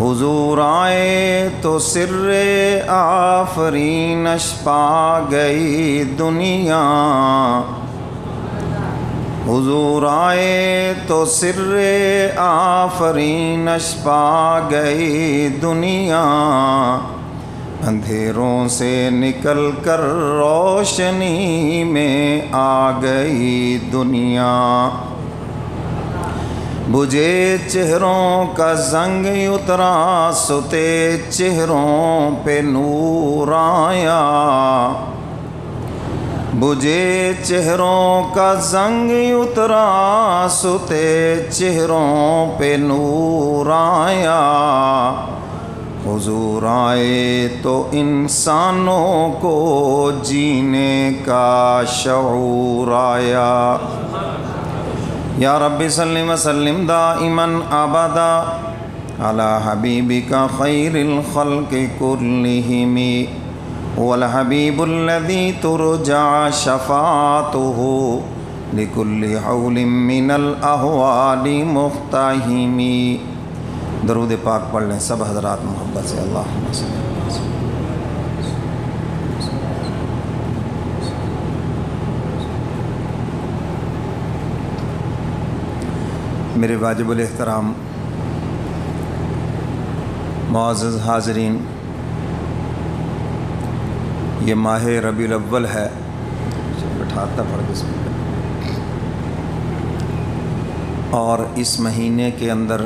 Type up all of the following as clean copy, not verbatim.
حضور آئے تو سر آفرینش پا گئی دنیا، حضور آئے تو سر آفرینش پا گئی دنیا، اندھیروں سے نکل کر روشنی میں آ گئی دنیا، بجھے چہروں کا زنگ اترا ستے چہروں پہ نور آیا، بجھے چہروں کا زنگ اترا ستے چہروں پہ نور آیا، حضور آئے تو انسانوں کو جینے کا شعور آیا۔ یا رب صلی وسلم دائما ابدا علی حبیبک خیر الخلق کلہم، هو الحبیب الذی ترجع شفاعتہ لکل حول من الاحوال مقتحم۔ درود پاک پڑھ لیں سب حضرات محبت سے، اللہم صلی اللہ علیہ وسلم۔ میرے واجب الاحترام معزز حاضرین، یہ ماہ ربیع الاول ہے، بٹھاتا پڑھ کے اور اس مہینے کے اندر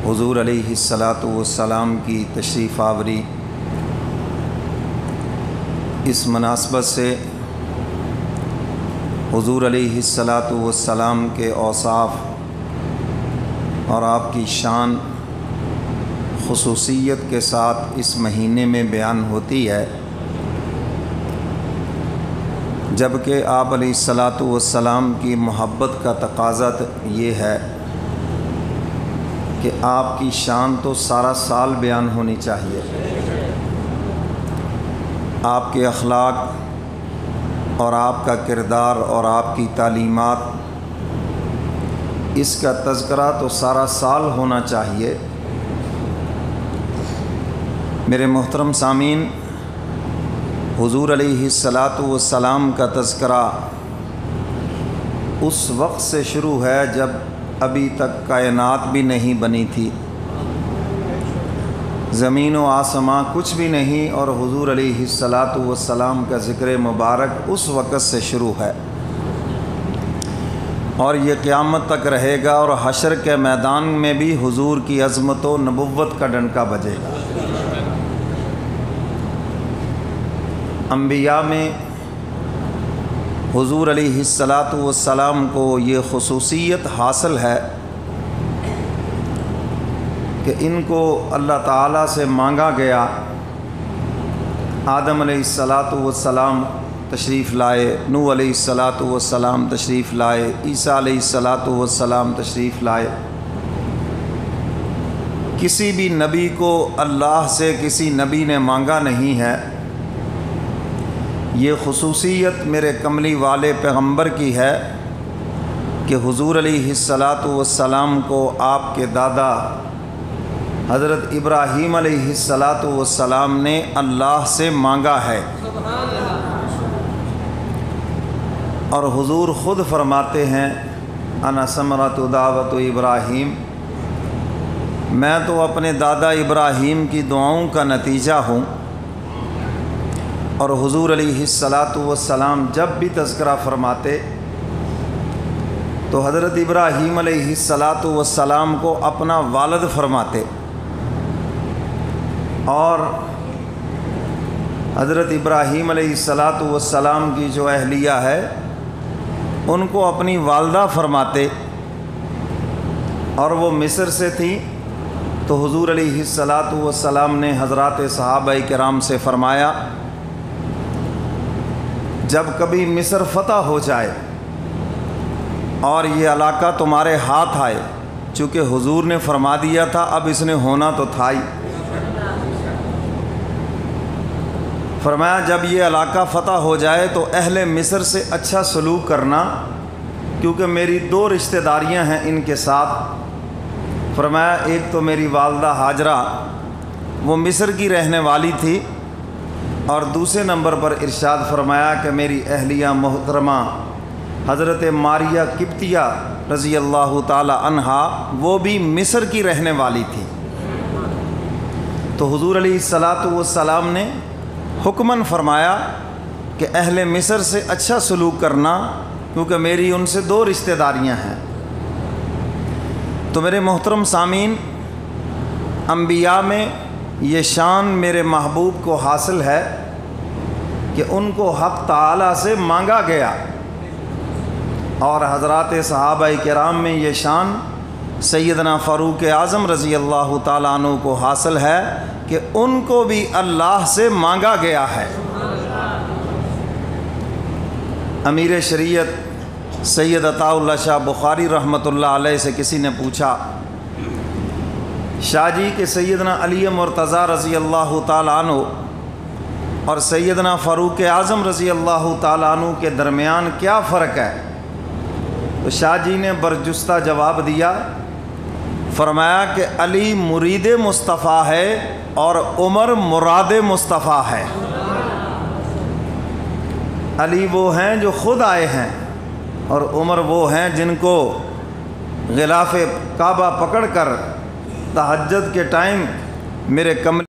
حضور علیہ الصلاۃ کی تشریف آوری، اس مناسبت سے حضور علیہ الصلاۃ کے اوصاف اور آپ کی شان خصوصیت کے ساتھ اس مہینے میں بیان ہوتی ہے، جبکہ آپ علیہ الصلاۃ کی محبت کا تقاضا یہ ہے کہ آپ کی شان تو سارا سال بیان ہونی چاہیے، آپ کے اخلاق اور آپ کا کردار اور آپ کی تعلیمات، اس کا تذکرہ تو سارا سال ہونا چاہیے۔ میرے محترم سامعین، حضور علیہ الصلاۃ کا تذکرہ اس وقت سے شروع ہے جب ابھی تک کائنات بھی نہیں بنی تھی، زمین و آسماں کچھ بھی نہیں، اور حضور علیہ السلام کا ذکر مبارک اس وقت سے شروع ہے، اور یہ قیامت تک رہے گا، اور حشر کے میدان میں بھی حضور کی عظمت و نبوت کا ڈنکا بجے گا۔ انبیاء میں حضور علیہ السلام کو یہ خصوصیت حاصل ہے کہ ان کو اللہ تعالیٰ سے مانگا گیا، آدم علیہ السلام تشریف لائے، نوح علیہ السلام تشریف لائے، عیسیٰ علیہ السلام تشریف لائے، کسی بھی نبی کو اللہ سے کسی نبی نے مانگا نہیں ہے۔ یہ خصوصیت میرے کملی والے پیغمبر کی ہے کہ حضور علیہ السلام کو آپ کے دادا حضرت ابراہیم علیہ السلام نے اللہ سے مانگا ہے، اور حضور خود فرماتے ہیں انا ثمرۃ دعوت ابراہیم، میں تو اپنے دادا ابراہیم کی دعاؤں کا نتیجہ ہوں۔ اور حضور علیہ السلام جب بھی تذکرہ فرماتے تو حضرت ابراہیم علیہ السلام کو اپنا والد فرماتے، اور حضرت ابراہیم علیہ السلام کی جو اہلیہ ہے ان کو اپنی والدہ فرماتے، اور وہ مصر سے تھی، تو حضور علیہ السلام نے حضرات صحابہ کرام سے فرمایا جب کبھی مصر فتح ہو جائے اور یہ علاقہ تمہارے ہاتھ آئے، چونکہ حضور نے فرما دیا تھا اب اس نے ہونا تو تھا ہی، فرمایا جب یہ علاقہ فتح ہو جائے تو اہل مصر سے اچھا سلوک کرنا، کیونکہ میری 2 رشتہ داریاں ہیں ان کے ساتھ، فرمایا ایک تو میری والدہ ہاجرہ وہ مصر کی رہنے والی تھی، اور دوسرے نمبر پر ارشاد فرمایا کہ میری اہلیہ محترمہ حضرت ماریہ قبطیہ رضی اللہ تعالی عنہا وہ بھی مصر کی رہنے والی تھی۔ تو حضور علیہ الصلاۃ والسلام نے حکماً فرمایا کہ اہل مصر سے اچھا سلوک کرنا، کیونکہ میری ان سے 2 رشتہ داریاں ہیں۔ تو میرے محترم سامعین، انبیاء میں یہ شان میرے محبوب کو حاصل ہے کہ ان کو حق تعالی سے مانگا گیا، اور حضرات صحابہ کرام میں یہ شان سیدنا فاروق اعظم رضی اللہ تعالیٰ عنہ کو حاصل ہے کہ ان کو بھی اللہ سے مانگا گیا ہے۔ امیر شریعت سید عطا اللہ شاہ بخاری رحمۃ اللہ علیہ سے کسی نے پوچھا، شاہ جی کہ سیدنا علی مرتضیٰ رضی اللہ تعالیٰ عنہ اور سیدنا فاروق اعظم رضی اللہ تعالیٰ عنہ کے درمیان کیا فرق ہے؟ تو شاہ جی نے برجستہ جواب دیا، فرمایا کہ علی مرید مصطفیٰ ہے اور عمر مراد مصطفیٰ ہے۔ علی وہ ہیں جو خود آئے ہیں، اور عمر وہ ہیں جن کو غلاف کعبہ پکڑ کر تہجد کے ٹائم میرے کمرے